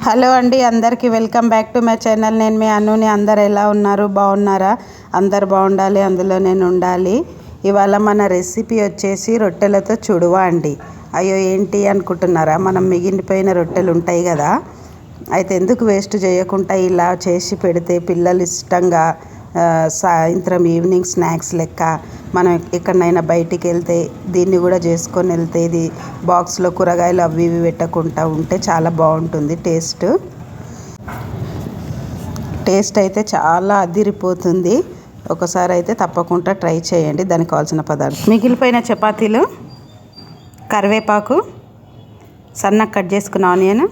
Hello అండి, అందరికీ welcome back to my channel. నేను మీ అనుని. అందరు ఎలా ఉన్నారు? బాగున్నారా? అందరు బాగుండాలి, అందులో నేను ఉండాలి. ఇవాళ మన రెసిపీ వచ్చేసి రొట్టెలతో చుడువ అండి. అయ్యో ఏంటి అనుకుంటున్నారా? మనం మిగిలిపోయిన రొట్టెలు ఉంటాయి కదా, అయితే ఎందుకు వేస్ట్ చేయకుండా ఇలా చేసి పెడితే పిల్లలు ఇష్టంగా సాయంత్రం ఈవినింగ్ స్నాక్స్ లెక్క మనం ఎక్కడైనా బయటికి వెళ్తే దీన్ని కూడా చేసుకొని వెళ్తే, ఇది బాక్స్లో కూరగాయలు అవి ఇవి పెట్టకుండా ఉంటే చాలా బాగుంటుంది. టేస్ట్ అయితే చాలా అదిరిపోతుంది. ఒకసారి అయితే తప్పకుండా ట్రై చేయండి. దానికి కావాల్సిన పదార్థాలు: మిగిలిపోయిన చపాతీలు, కరివేపాకు, సన్నగా కట్ చేసుకున్న onion,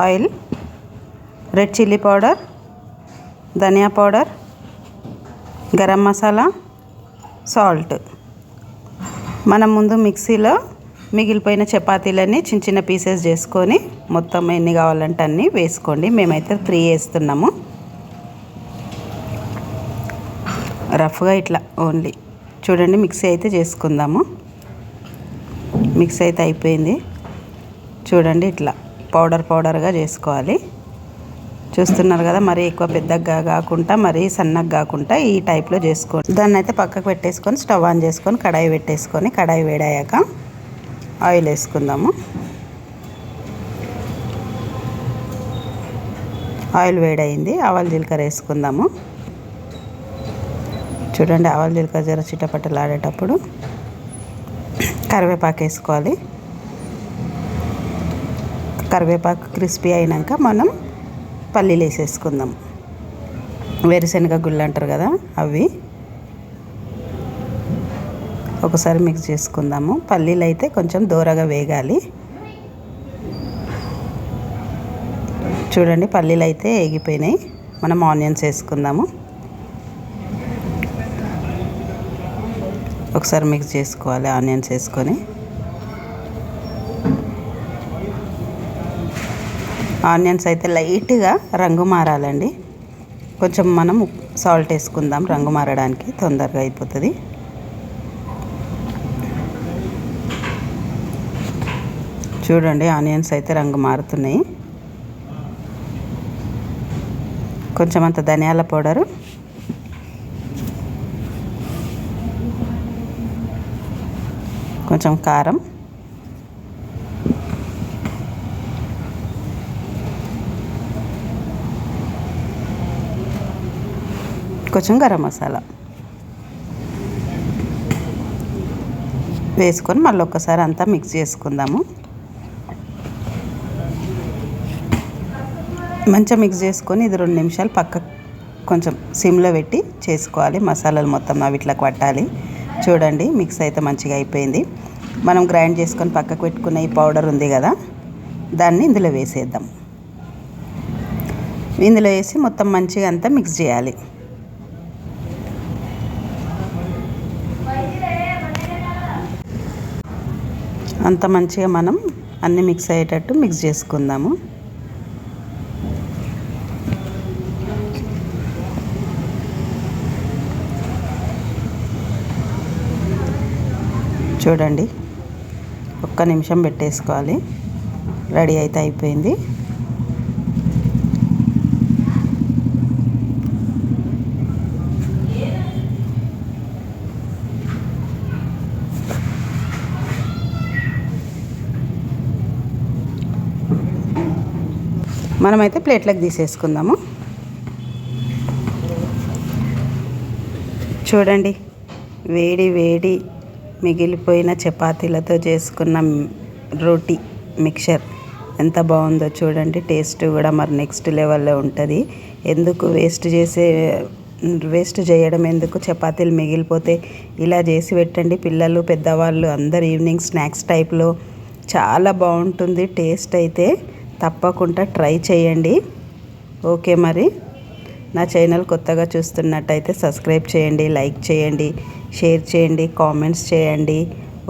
oil, red chilli powder, ధనియా పౌడర్, గరం మసాలా, సాల్ట్. మనం ముందు మిక్సీలో మిగిలిపోయిన చపాతీలన్నీ చిన్న చిన్న పీసెస్ చేసుకొని మొత్తం ఎన్ని కావాలంటే అన్నీ వేసుకోండి. మేమైతే 3 వేస్తున్నాము. రఫ్గా ఇట్లా ఓన్లీ చూడండి. మిక్సీ అయితే చేసుకుందాము. మిక్సీ అయితే అయిపోయింది. చూడండి, ఇట్లా పౌడర్గా చేసుకోవాలి. చూస్తున్నారు కదా, మరీ ఎక్కువ పెద్దగా కాకుండా మరీ సన్నగా కాకుండా ఈ టైప్లో చేసుకోండి. దాన్ని అయితే పక్కకు పెట్టేసుకొని స్టవ్ ఆన్ చేసుకొని కడాయి పెట్టేసుకొని, కడాయి వేడయ్యాక ఆయిల్ వేసుకుందాము. ఆయిల్ వేడయింది. ఆవాలు జీలకర్ర వేసుకుందాము. చూడండి, ఆవాలు జీలకర్ర జర చిటపటలాడేటప్పుడు కరివేపాకు వేసుకోవాలి. కరివేపాకు క్రిస్పీ అయినాక మనం పల్లీలు వేసేసుకుందాం. వేరుశనగ గుళ్ళు అంటారు కదా, అవి ఒకసారి మిక్స్ చేసుకుందాము. పల్లీలు అయితే కొంచెం దూరగా వేగాలి. చూడండి, పల్లీలు అయితే వేగిపోయినాయి. మనం ఆనియన్స్ వేసుకుందాము. ఒకసారి మిక్స్ చేసుకోవాలి. ఆనియన్స్ వేసుకొని ఆనియన్స్ అయితే లైట్గా రంగు మారాలండి. కొంచెం మనం సాల్ట్ వేసుకుందాం, రంగు మారడానికి తొందరగా అయిపోతుంది. చూడండి, ఆనియన్స్ అయితే రంగు మారుతున్నాయి. కొంచెం అంత ధనియాల పౌడరు, కొంచెం కారం, కొంచెం గరం మసాలా వేసుకొని మళ్ళీ ఒక్కసారి అంతా మిక్స్ చేసుకుందాము. మంచిగా మిక్స్ చేసుకొని ఇది 2 నిమిషాలు పక్కకు కొంచెం సిమ్లో పెట్టి చేసుకోవాలి. మసాలాలు మొత్తం అవి ఇట్లా పట్టాలి. చూడండి, మిక్స్ అయితే మంచిగా అయిపోయింది. మనం గ్రైండ్ చేసుకొని పక్కకు పెట్టుకున్న ఈ పౌడర్ ఉంది కదా, దాన్ని ఇందులో వేసేద్దాం. ఇందులో వేసి మొత్తం మంచిగా అంతా మిక్స్ చేయాలి. అంత మంచిగా మనం అన్నీ మిక్స్ అయ్యేటట్టు మిక్స్ చేసుకుందాము. చూడండి, 1 నిమిషం పెట్టేసుకోవాలి. రెడీ అయితే అయిపోయింది. మనమైతే ప్లేట్లకు తీసేసుకుందాము. చూడండి, వేడి వేడి మిగిలిపోయిన చపాతీలతో చేసుకున్న రోటీ మిక్చర్ ఎంత బాగుందో చూడండి. టేస్ట్ కూడా మరి నెక్స్ట్ లెవెల్లో ఉంటుంది. ఎందుకు వేస్ట్ చేయడం ఎందుకు? చపాతీలు మిగిలిపోతే ఇలా చేసి పెట్టండి. పిల్లలు పెద్దవాళ్ళు అందరు ఈవినింగ్ స్నాక్స్ టైప్లో చాలా బాగుంటుంది. టేస్ట్ అయితే తప్పకుండా ట్రై చేయండి. ఓకే, మరి నా ఛానల్ కొత్తగా చూస్తున్నట్టయితే సబ్స్క్రైబ్ చేయండి, లైక్ చేయండి, షేర్ చేయండి, కామెంట్స్ చేయండి.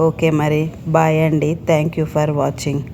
ఓకే, మరి బాయ్ అండి. Thank you for watching.